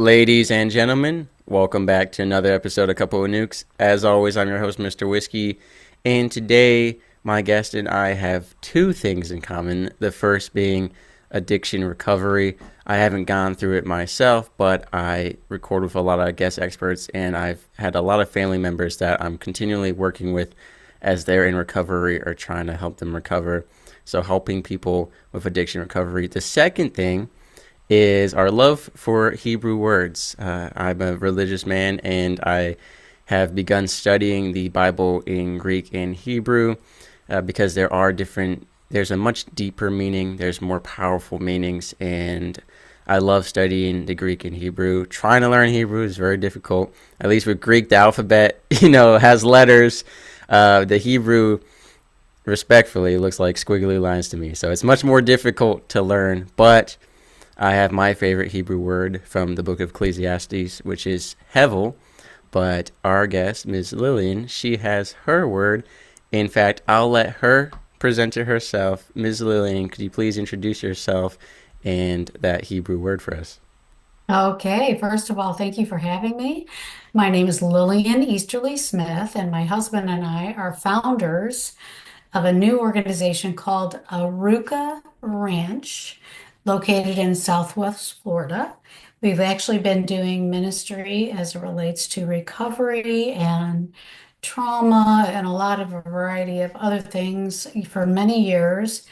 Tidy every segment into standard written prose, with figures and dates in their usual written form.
Ladies and gentlemen, welcome back to another episode of Couple of Nukes. As always, I'm your host, Mr. Whiskey, and today my guest and I have two things in common. The first being addiction recovery. I haven't gone through it myself, but I record with a lot of guest experts, and I've had a lot of family members that I'm continually working with as they're in recovery or trying to help them recover. So helping people with addiction recovery. The second thing is our love for Hebrew words. I'm a religious man, and I have begun studying the Bible in Greek and Hebrew because there's a much deeper meaning, there's more powerful meanings, and I love studying the Greek and Hebrew. Trying to learn Hebrew is very difficult. At least with Greek, the alphabet, has letters. The Hebrew, respectfully, looks like squiggly lines to me. So it's much more difficult to learn, but I have my favorite Hebrew word from the book of Ecclesiastes, which is hevel. But our guest, Ms. Lillian, she has her word. In fact, I'll let her present it herself. Ms. Lillian, could you please introduce yourself and that Hebrew word for us? Okay, first of all, thank you for having me. My name is Lillian Easterly-Smith, and my husband and I are founders of a new organization called Arukah Ranch, located in Southwest Florida. We've actually been doing ministry as it relates to recovery and trauma and a lot of a variety of other things for many years.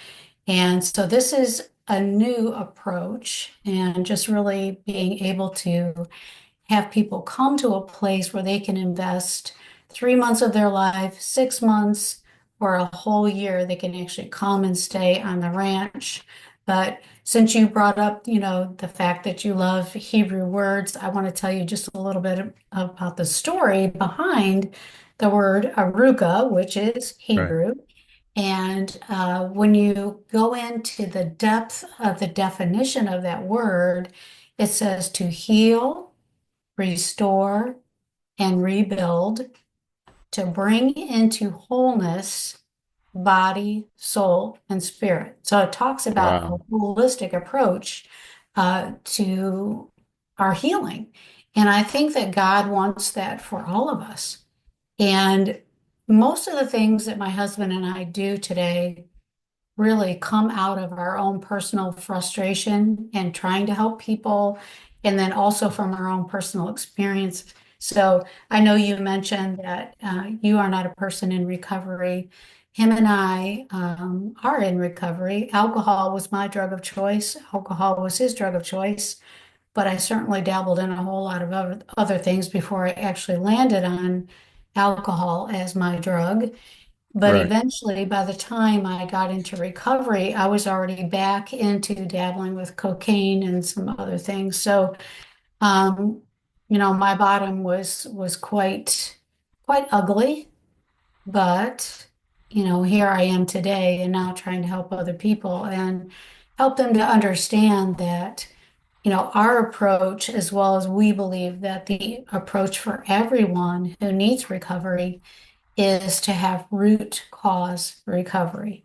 And so this is a new approach and just really being able to have people come to a place where they can invest 3 months of their life, 6 months, or a whole year. They can actually come and stay on the ranch. But since you brought up, the fact that you love Hebrew words, I want to tell you just a little bit about the story behind the word Aruka, which is Right. Hebrew. And when you go into the depth of the definition of that word, it says to heal, restore, and rebuild, to bring into wholeness body, soul, and spirit. So it talks about a Wow. holistic approach to our healing. And I think that God wants that for all of us. And most of the things that my husband and I do today really come out of our own personal frustration and trying to help people, and then also from our own personal experience. So I know you mentioned that you are not a person in recovery. Him and I are in recovery. Alcohol was my drug of choice. Alcohol was his drug of choice, but I certainly dabbled in a whole lot of other things before I actually landed on alcohol as my drug. But Right. eventually, by the time I got into recovery, I was already back into dabbling with cocaine and some other things. So, um, my bottom was quite ugly, but here I am today, and now trying to help other people and help them to understand that, our approach, as well as we believe that the approach for everyone who needs recovery is to have root cause recovery.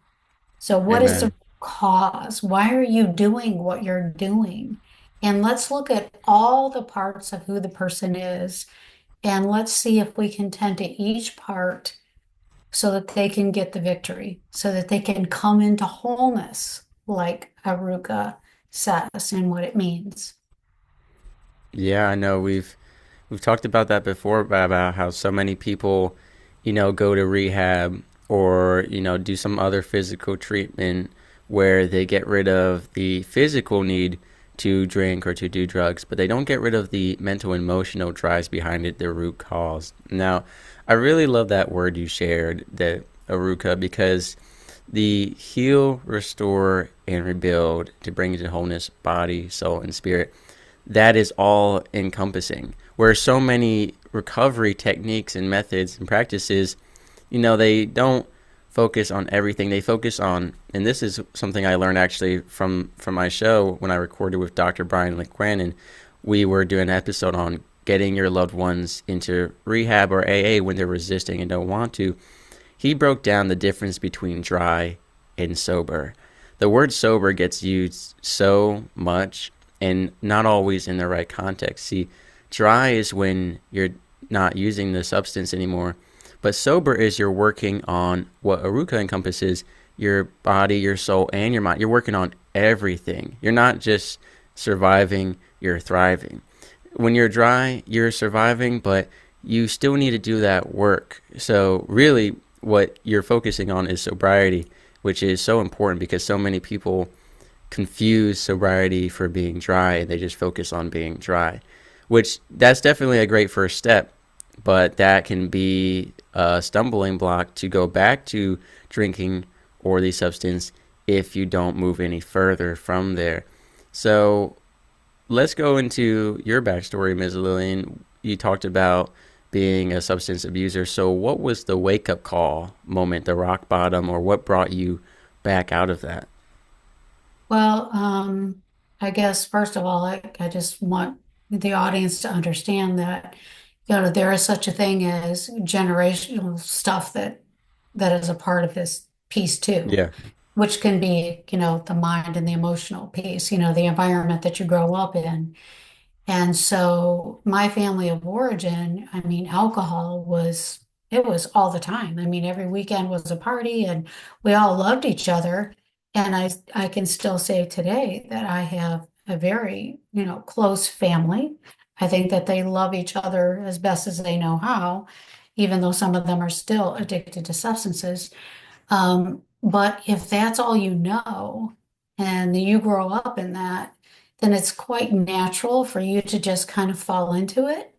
So, what is the Amen. cause? Why are you doing what you're doing? And let's look at all the parts of who the person is, and let's see if we can tend to each part so that they can get the victory, so that they can come into wholeness, like Aruka says and what it means. Yeah, I know we've talked about that before about how so many people, go to rehab or, do some other physical treatment where they get rid of the physical need to drink or to do drugs, but they don't get rid of the mental and emotional drives behind it, the root cause. Now, I really love that word you shared, the Aruka, because the heal, restore, and rebuild to bring into wholeness body, soul, and spirit, that is all encompassing. Where so many recovery techniques and methods and practices, they don't focus on everything. They focus on, and this is something I learned actually from my show when I recorded with Dr. Brian LeQuanon. We were doing an episode on getting your loved ones into rehab or AA when they're resisting and don't want to. He broke down the difference between dry and sober. The word sober gets used so much, and not always in the right context. See, dry is when you're not using the substance anymore, but sober is you're working on what Aruka encompasses your body, your soul, and your mind. You're working on everything. You're not just surviving, you're thriving. When you're dry, you're surviving, but you still need to do that work. So, really, what you're focusing on is sobriety, which is so important because so many people confuse sobriety for being dry. They just focus on being dry, which that's definitely a great first step, but that can be a stumbling block to go back to drinking or the substance if you don't move any further from there. So let's go into your backstory, Ms. Lillian. You talked about being a substance abuser. So what was the wake up call moment, the rock bottom, or what brought you back out of that? Well, I guess first of all, I just want the audience to understand that, there is such a thing as generational stuff that is a part of this piece too, Yeah. which can be, the mind and the emotional piece, the environment that you grow up in. And so my family of origin, I mean, alcohol it was all the time. I mean, every weekend was a party and we all loved each other. And I can still say today that I have a very, close family. I think that they love each other as best as they know how, even though some of them are still addicted to substances. But if that's all you know and you grow up in that, then it's quite natural for you to just kind of fall into it.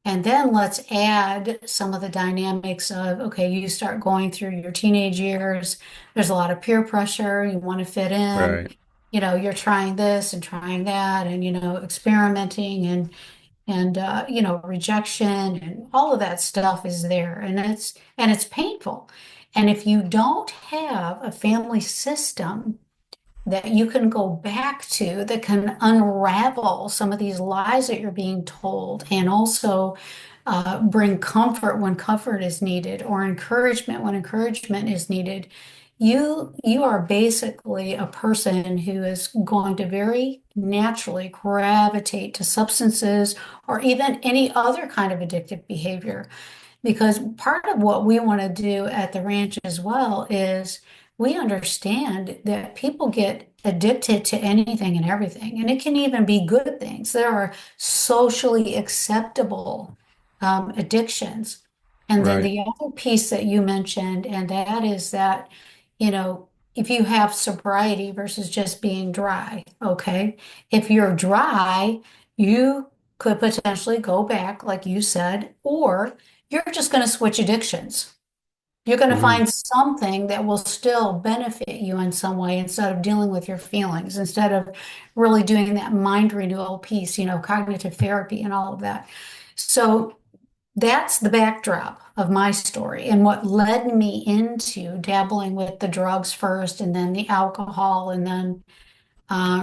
And then let's add some of the dynamics of, okay, you start going through your teenage years. There's a lot of peer pressure. You want to fit in. Right. You're trying this and trying that and, experimenting and rejection and all of that stuff is there. And it's painful. And if you don't have a family system that you can go back to that can unravel some of these lies that you're being told and also bring comfort when comfort is needed or encouragement when encouragement is needed. You are basically a person who is going to very naturally gravitate to substances or even any other kind of addictive behavior. Because part of what we want to do at the ranch as well is we understand that people get addicted to anything and everything, and it can even be good things. There are socially acceptable addictions. And then Right. the other piece that you mentioned, and that is that, if you have sobriety versus just being dry, okay? If you're dry, you could potentially go back, like you said, or you're just going to switch addictions. You're going to Hmm. find something that will still benefit you in some way instead of dealing with your feelings, instead of really doing that mind renewal piece, cognitive therapy and all of that. So that's the backdrop of my story and what led me into dabbling with the drugs first and then the alcohol and then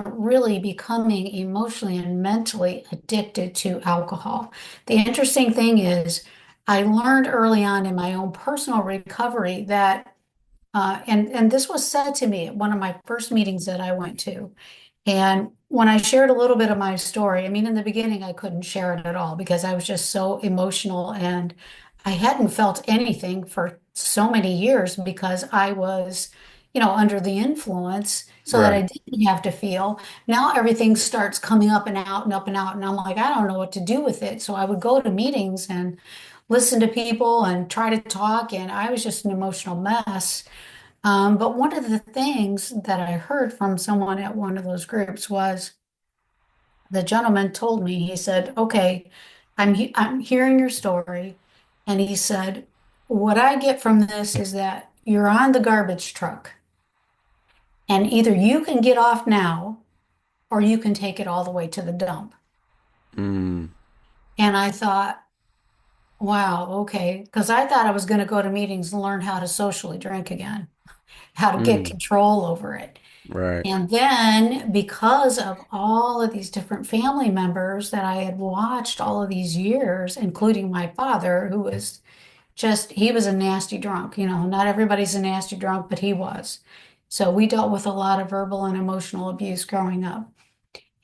really becoming emotionally and mentally addicted to alcohol. The interesting thing is, I learned early on in my own personal recovery that, and this was said to me at one of my first meetings that I went to. And when I shared a little bit of my story, I mean, in the beginning, I couldn't share it at all because I was just so emotional and I hadn't felt anything for so many years because I was, under the influence so that I Right. didn't have to feel. Now everything starts coming up and out and up and out. And I'm like, I don't know what to do with it. So I would go to meetings and listen to people and try to talk. And I was just an emotional mess. But one of the things that I heard from someone at one of those groups was the gentleman told me, he said, okay, I'm hearing your story. And he said, what I get from this is that you're on the garbage truck and either you can get off now or you can take it all the way to the dump. Mm. And I thought, wow, okay. Because I thought I was going to go to meetings and learn how to socially drink again, how to get Mm. control over it. Right. And then, because of all of these different family members that I had watched all of these years, including my father, who was he was a nasty drunk. Not everybody's a nasty drunk, but he was. So we dealt with a lot of verbal and emotional abuse growing up.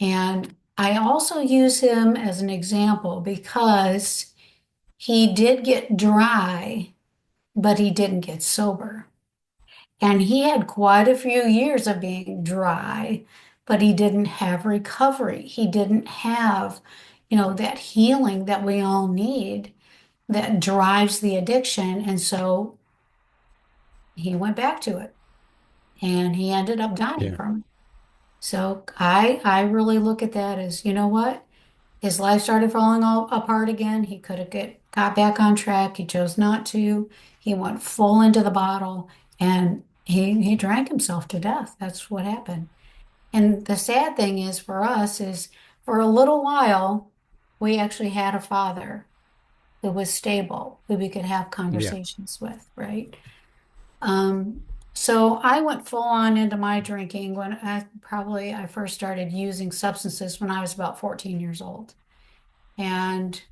And I also use him as an example because he did get dry, but he didn't get sober. And he had quite a few years of being dry, but he didn't have recovery. He didn't have, that healing that we all need that drives the addiction. And so he went back to it and he ended up dying Yeah. from it. So I really look at that as, you know what? His life started falling all apart again. He could have got back on track. He chose not to. He went full into the bottle and he drank himself to death. That's what happened. And the sad thing is for us is for a little while, we actually had a father who was stable, who we could have Yeah. conversations with, right? Um, so I went full on into my drinking when I first started using substances when I was about 14 years old. And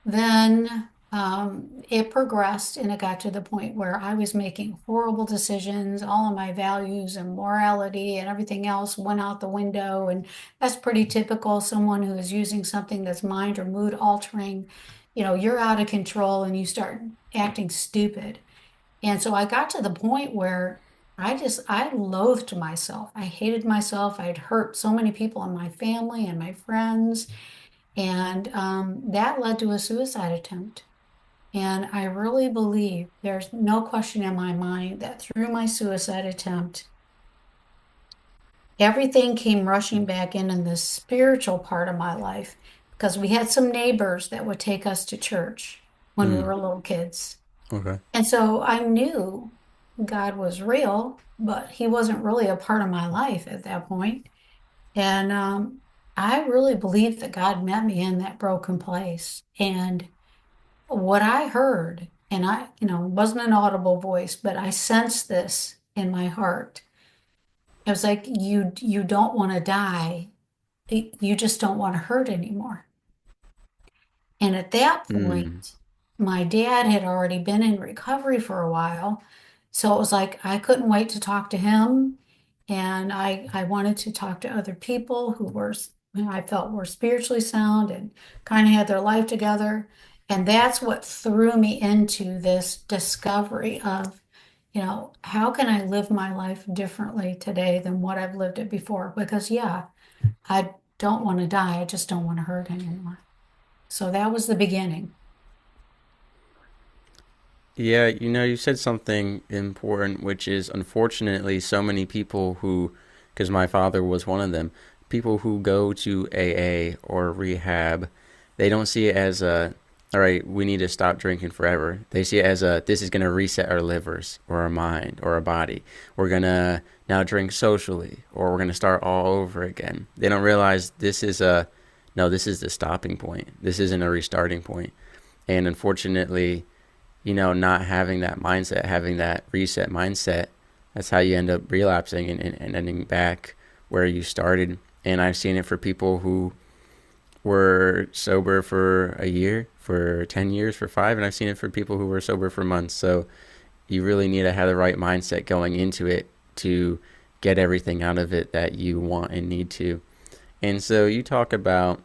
then it progressed and it got to the point where I was making horrible decisions. All of my values and morality and everything else went out the window. And that's pretty typical. Someone who is using something that's mind or mood altering, you're out of control and you start acting stupid. And so I got to the point where I loathed myself. I hated myself. I'd hurt so many people in my family and my friends. And that led to a suicide attempt. And I really believe there's no question in my mind that through my suicide attempt, everything came rushing back in the spiritual part of my life because we had some neighbors that would take us to church when we Mm. were little kids. Okay. And so I knew God was real, but he wasn't really a part of my life at that point. And I really believe that God met me in that broken place. And what I heard, and wasn't an audible voice, but I sensed this in my heart. It was like you don't want to die. You just don't want to hurt anymore. And at that Mm. point, my dad had already been in recovery for a while. So it was like I couldn't wait to talk to him. And I wanted to talk to other people who I felt were spiritually sound and kind of had their life together. And that's what threw me into this discovery of, how can I live my life differently today than what I've lived it before? Because, yeah, I don't want to die. I just don't want to hurt anymore. So that was the beginning. Yeah, you said something important, which is unfortunately so many people who, because my father was one of them, people who go to AA or rehab, they don't see it as all right, we need to stop drinking forever. They see it as this is going to reset our livers or our mind or our body. We're going to now drink socially or we're going to start all over again. They don't realize no, this is the stopping point. This isn't a restarting point. And unfortunately, not having that mindset, having that reset mindset, that's how you end up relapsing and ending back where you started. And I've seen it for people who were sober for a year, for 10 years, for five, and I've seen it for people who were sober for months. So you really need to have the right mindset going into it to get everything out of it that you want and need to. And so you talk about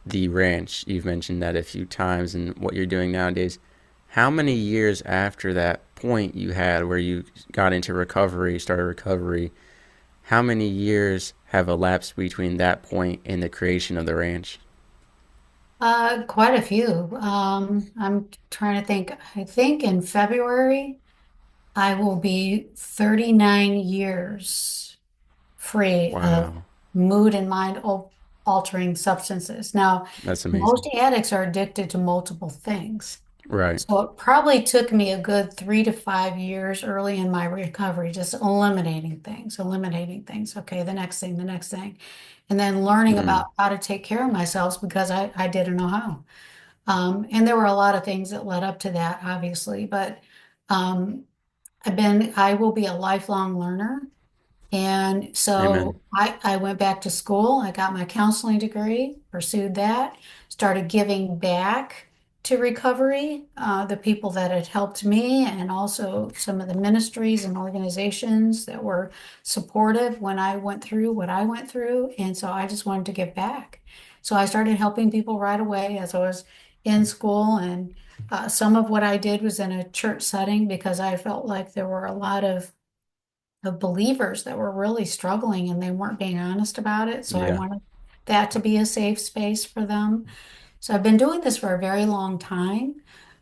the ranch. You've mentioned that a few times and what you're doing nowadays. How many years after that point you had where you got into recovery, started recovery, how many years have elapsed between that point and the creation of the ranch? Quite a few. I'm trying to think. I think in February, I will be 39 years free of Wow, mood and mind altering substances. Now, that's most amazing. addicts are addicted to multiple things. Right. So it probably took me a good 3 to 5 years early in my recovery, just eliminating things. Okay, the next thing, the next thing. And then learning Mm, about how to take care of myself because I didn't know how. And there were a lot of things that led up to that, obviously, but um, I will be a lifelong learner. And amen. so I went back to school. I got my counseling degree, pursued that, started giving back to recovery, the people that had helped me, and also some of the ministries and organizations that were supportive when I went through what I went through. And so I just wanted to give back. So I started helping people right away as I was in school. And some of what I did was in a church setting because I felt like there were a lot of believers that were really struggling and they weren't being honest about it. So I Yeah. wanted that to be a safe space for them. So I've been doing this for a very long time.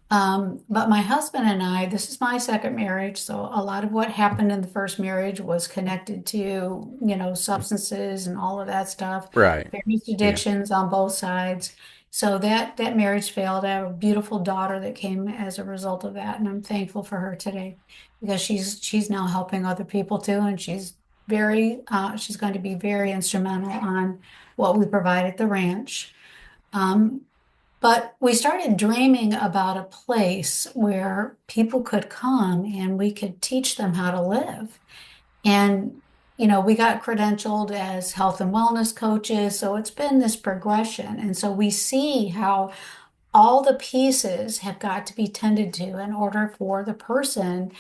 But my husband and I, this is my second marriage, so a lot of what happened in the first marriage was connected to, substances and all of that stuff, Right. various Yeah. addictions on both sides. So that marriage failed. I have a beautiful daughter that came as a result of that, and I'm thankful for her today because she's now helping other people too, and she's going to be very instrumental on what we provide at the ranch. Um, but we started dreaming about a place where people could come and we could teach them how to live. And, we got credentialed as health and wellness coaches. So it's been this progression. And so we see how all the pieces have got to be tended to in order for the person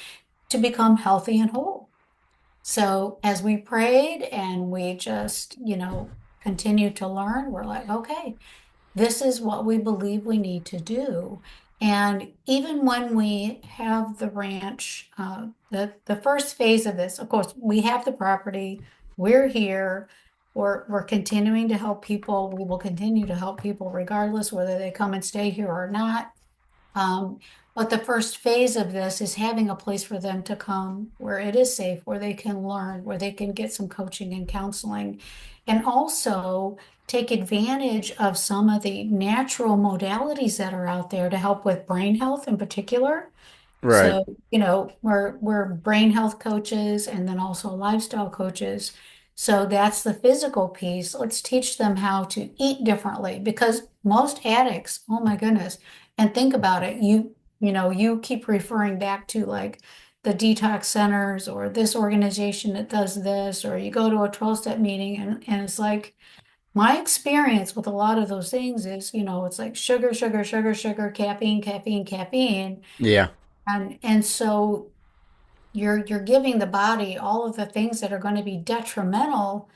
to become healthy and whole. So as we prayed and we just, continued to learn, we're like, okay, this is what we believe we need to do. And even when we have the ranch, the first phase of this, of course, we have the property, we're here, we're continuing to help people. We will continue to help people regardless whether they come and stay here or not. Um, but the first phase of this is having a place for them to come where it is safe, where they can learn, where they can get some coaching and counseling, and also take advantage of some of the natural modalities that are out there to help with brain health in particular. Right. So, we're brain health coaches and then also lifestyle coaches. So that's the physical piece. Let's teach them how to eat differently because most addicts, oh my goodness, and think about it, you keep referring back to like the detox centers or this organization that does this, or you go to a 12-step meeting and it's like my experience with a lot of those things is, it's like sugar, sugar, sugar, sugar, caffeine, caffeine, caffeine. Yeah. And so you're giving the body all of the things that are going to be detrimental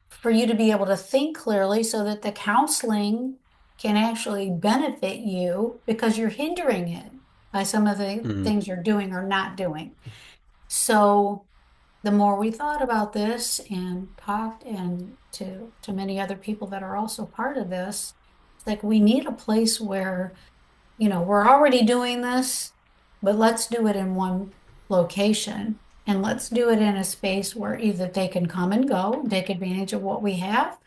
for you to be able to think clearly so that the counseling can actually benefit you because you're hindering it by some of the Mm. things you're doing or not doing. So the more we thought about this and talked and to many other people that are also part of this, it's like we need a place where we're already doing this, but let's do it in one location and let's do it in a space where either they can come and go, take advantage of what we have,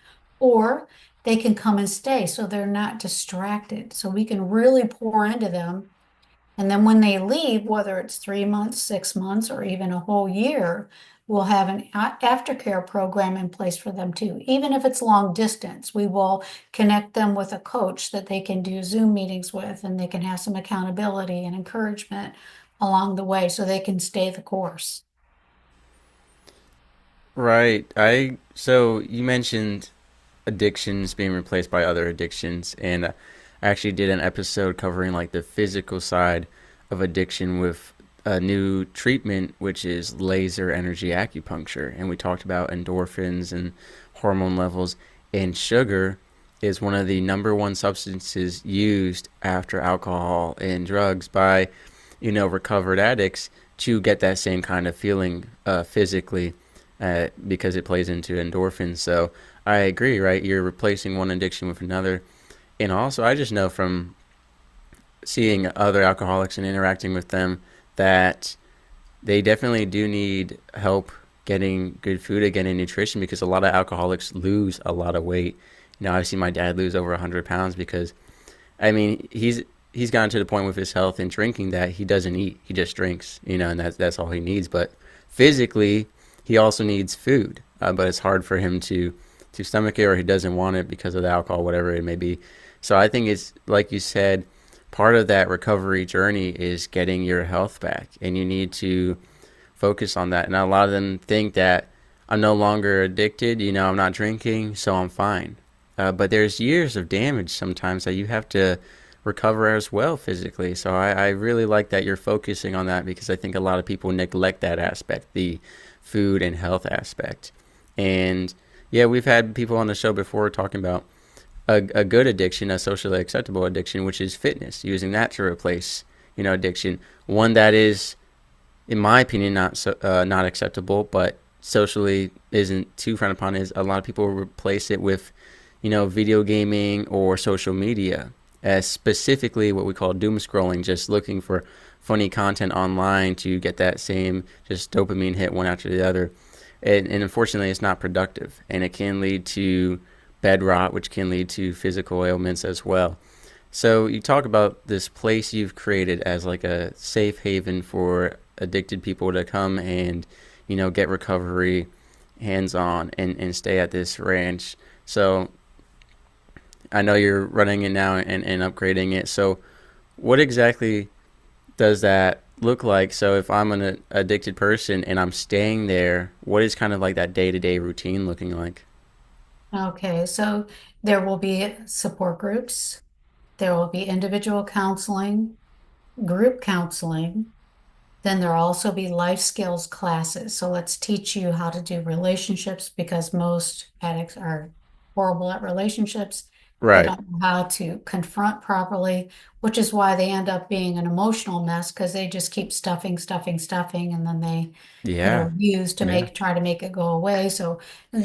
or they can come and stay so they're not distracted. So we can really pour into them. And then when they leave, whether it's 3 months, 6 months, or even a whole year, we'll have an aftercare program in place for them too. Even if it's long distance, we will connect them with a coach that they can do Zoom meetings with, and they can have some accountability and encouragement along the way so they can stay the course. Right. So you mentioned addictions being replaced by other addictions, and I actually did an episode covering like the physical side of addiction with a new treatment, which is laser energy acupuncture, and we talked about endorphins and hormone levels, and sugar is one of the number one substances used after alcohol and drugs by recovered addicts to get that same kind of feeling physically because it plays into endorphins. So I agree, right? You're replacing one addiction with another. And also, I just know from seeing other alcoholics and interacting with them that they definitely do need help getting good food again and nutrition because a lot of alcoholics lose a lot of weight. I've seen my dad lose over 100 pounds because, I mean, he's gotten to the point with his health and drinking that he doesn't eat. He just drinks, and that's all he needs. But physically, he also needs food. But it's hard for him to stomach it, or he doesn't want it because of the alcohol, whatever it may be. So I think it's like you said, part of that recovery journey is getting your health back, and you need to focus on that. And a lot of them think that I'm no longer addicted, I'm not drinking, so I'm fine. But there's years of damage sometimes that you have to recover as well physically. So I really like that you're focusing on that because I think a lot of people neglect that aspect, the food and health aspect. And yeah, we've had people on the show before talking about a good addiction, a socially acceptable addiction, which is fitness, using that to replace, addiction. One that is, in my opinion, not acceptable, but socially isn't too frowned upon is a lot of people replace it with, video gaming or social media, as specifically what we call doom scrolling, just looking for funny content online to get that same just dopamine hit one after the other. And unfortunately, it's not productive, and it can lead to bed rot, which can lead to physical ailments as well. So you talk about this place you've created as like a safe haven for addicted people to come and, get recovery hands on and stay at this ranch. So I know you're running it now and upgrading it. So what exactly does that look like? So if I'm an addicted person and I'm staying there, what is kind of like that day-to-day routine looking like? Okay, so there will be support groups, there will be individual counseling, group counseling. Then there'll also be life skills classes. So let's teach you how to do relationships because most addicts are horrible at relationships. They Right. don't know how to confront properly, which is why they end up being an emotional mess because they just keep stuffing, stuffing, stuffing, and then they, Yeah. use to Yeah. try to make it go away. So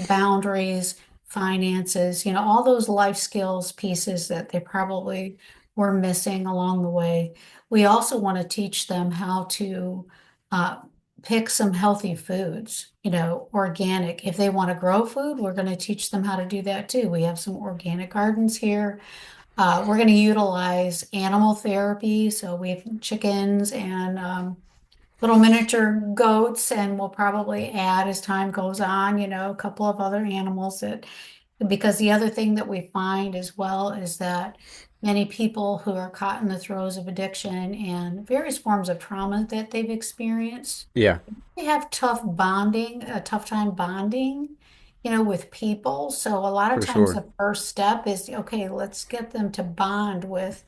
boundaries, finances, all those life skills pieces that they probably were missing along the way. We also want to teach them how to uh, pick some healthy foods, organic. If they want to grow food, we're going to teach them how to do that too. We have some organic gardens here. We're going to utilize animal therapy. So we have chickens and little miniature goats, and we'll probably add as time goes on, a couple of other animals that, because the other thing that we find as well is that many people who are caught in the throes of addiction and various forms of trauma that they've experienced, Yeah. they have a tough time bonding, with people. So a lot of For times sure. the first step is, okay, let's get them to bond with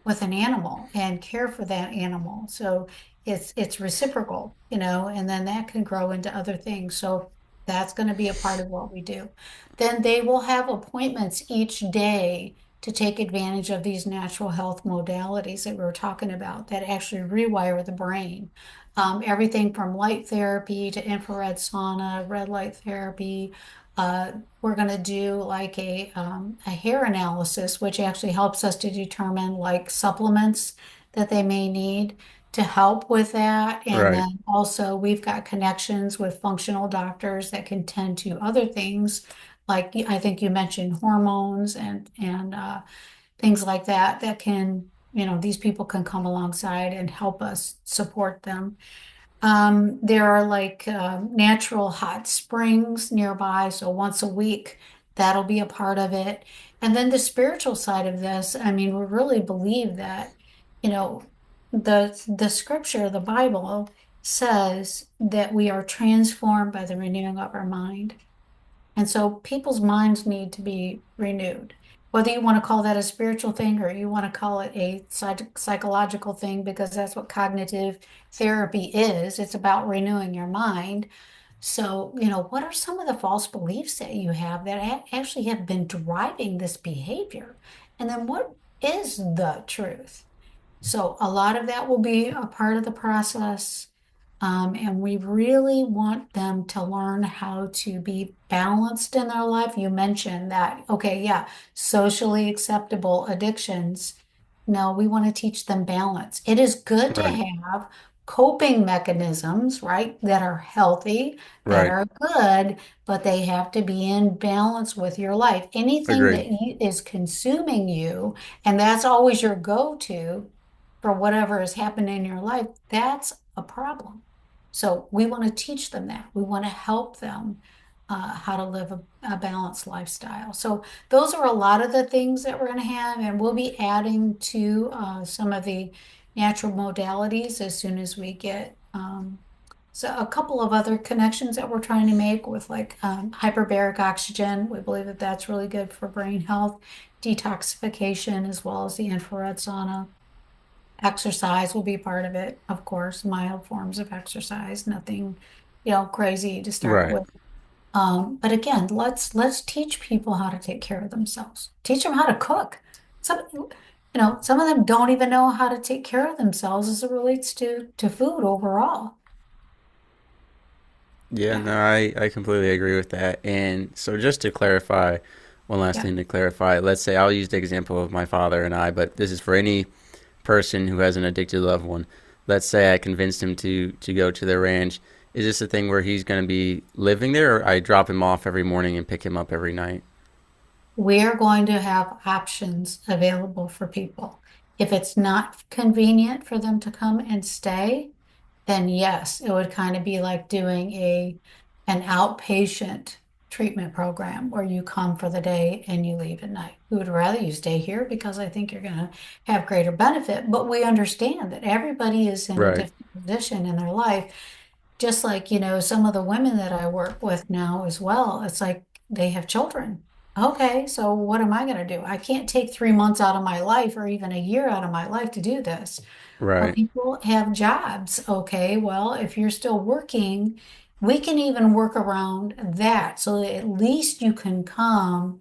an animal and care for that animal. So it's reciprocal, and then that can grow into other things. So that's going to be a part of what we do. Then they will have appointments each day to take advantage of these natural health modalities that we were talking about that actually rewire the brain. Everything from light therapy to infrared sauna, red light therapy. We're going to do like a hair analysis, which actually helps us to determine like supplements that they may need to help with that. And Right. then also we've got connections with functional doctors that can tend to other things, like I think you mentioned hormones and things like that that can, these people can come alongside and help us support them. There are like natural hot springs nearby, so once a week, that'll be a part of it. And then the spiritual side of this, I mean, we really believe that, you know, the scripture, the Bible says that we are transformed by the renewing of our mind. And so people's minds need to be renewed. Whether you want to call that a spiritual thing or you want to call it a psychological thing, because that's what cognitive therapy is. It's about renewing your mind. So, what are some of the false beliefs that you have that actually have been driving this behavior? And then what is the truth? So a lot of that will be a part of the process. And we really want them to learn how to be balanced in their life. You mentioned that, okay, yeah, socially acceptable addictions. No, we want to teach them balance. It is good to Right. have coping mechanisms, right, that are healthy, that Right. are good, but they have to be in balance with your life. Anything Agreed. that is consuming you, and that's always your go-to for whatever has happened in your life, that's a problem. So we want to teach them that. We want to help them how to live a balanced lifestyle. So those are a lot of the things that we're going to have, and we'll be adding to some of the natural modalities as soon as we get So a couple of other connections that we're trying to make with like hyperbaric oxygen. We believe that that's really good for brain health, detoxification, as well as the infrared sauna. Exercise will be part of it, of course, mild forms of exercise, nothing, crazy to start Right. with. But again, let's teach people how to take care of themselves. Teach them how to cook. Some of them don't even know how to take care of themselves as it relates to food overall. Yeah, Yeah, no, I completely agree with that. And so just to clarify, one last yeah. thing to clarify, let's say I'll use the example of my father and I, but this is for any person who has an addicted loved one. Let's say I convinced him to go to the ranch. Is this a thing where he's going to be living there, or I drop him off every morning and pick him up every night? We are going to have options available for people. If it's not convenient for them to come and stay, then yes, it would kind of be like doing an outpatient treatment program where you come for the day and you leave at night. We would rather you stay here because I think you're going to have greater benefit, but we understand that everybody is in a Right, different position in their life. Just like, some of the women that I work with now as well, it's like they have children. Okay, so what am I going to do? I can't take 3 months out of my life or even a year out of my life to do this. Or right, people have jobs. Okay, well, if you're still working, we can even work around that so that at least you can come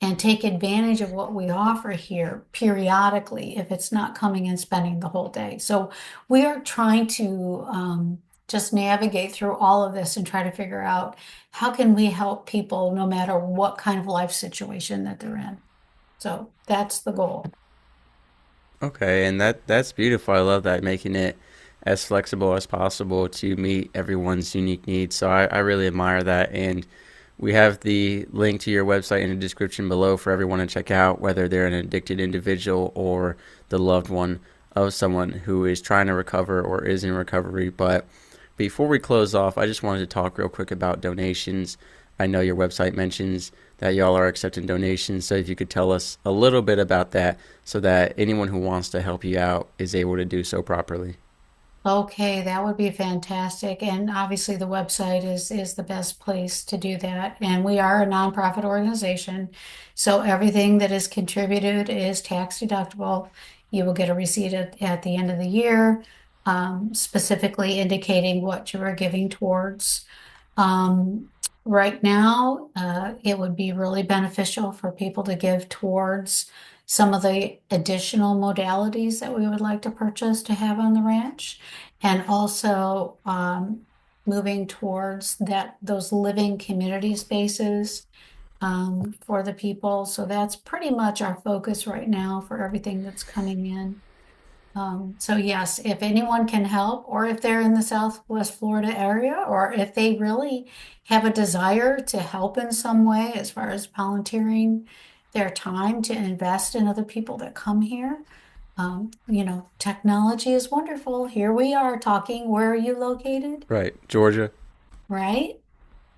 and take advantage of what we offer here periodically if it's not coming and spending the whole day. So we are trying to just navigate through all of this and try to figure out how can we help people no matter what kind of life situation that they're in. So that's the goal. okay, and that's beautiful. I love that, making it as flexible as possible to meet everyone's unique needs. So I really admire that, and we have the link to your website in the description below for everyone to check out, whether they're an addicted individual or the loved one of someone who is trying to recover or is in recovery. But before we close off, I just wanted to talk real quick about donations. I know your website mentions that y'all are accepting donations, so if you could tell us a little bit about that so that anyone who wants to help you out is able to do so properly. Okay, that would be fantastic. And obviously the website is the best place to do that. And we are a nonprofit organization, so everything that is contributed is tax deductible. You will get a receipt at the end of the year, specifically indicating what you are giving towards. Um, right now, it would be really beneficial for people to give towards some of the additional modalities that we would like to purchase to have on the ranch, and also moving towards those living community spaces for the people. So that's pretty much our focus right now for everything that's coming in. So yes, if anyone can help, or if they're in the Southwest Florida area, or if they really have a desire to help in some way as far as volunteering their time to invest in other people that come here, technology is wonderful. Here we are talking. Where are you located? Right, Georgia. Right?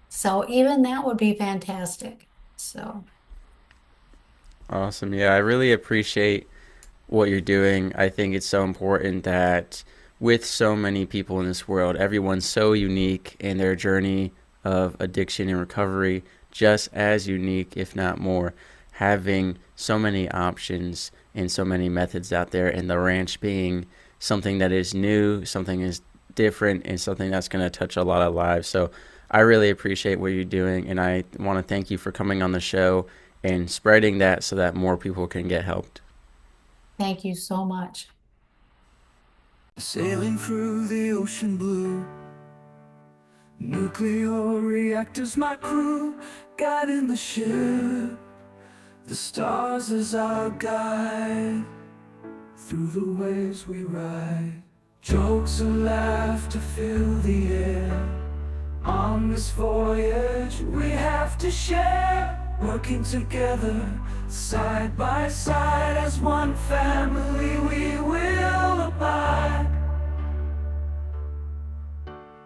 So even that would be fantastic. So Awesome. Yeah, I really appreciate what you're doing. I think it's so important that with so many people in this world, everyone's so unique in their journey of addiction and recovery, just as unique, if not more. Having so many options and so many methods out there, and the ranch being something that is new, something is different, and something that's going to touch a lot of lives. So I really appreciate what you're doing, and I want to thank you for coming on the show and spreading that so that more people can get helped. thank you so much. Sailing through the ocean blue, nuclear reactors my crew, guiding the ship, the stars as our guide, through the waves we ride, jokes and laughter fill the air. On this voyage we have to share, working together, side by side, as one family we will abide.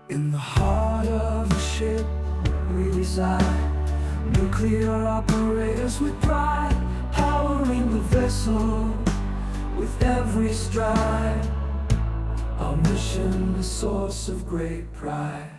In the heart of the ship we reside, nuclear operators with pride, powering the vessel with every stride. Our mission, the source of great pride.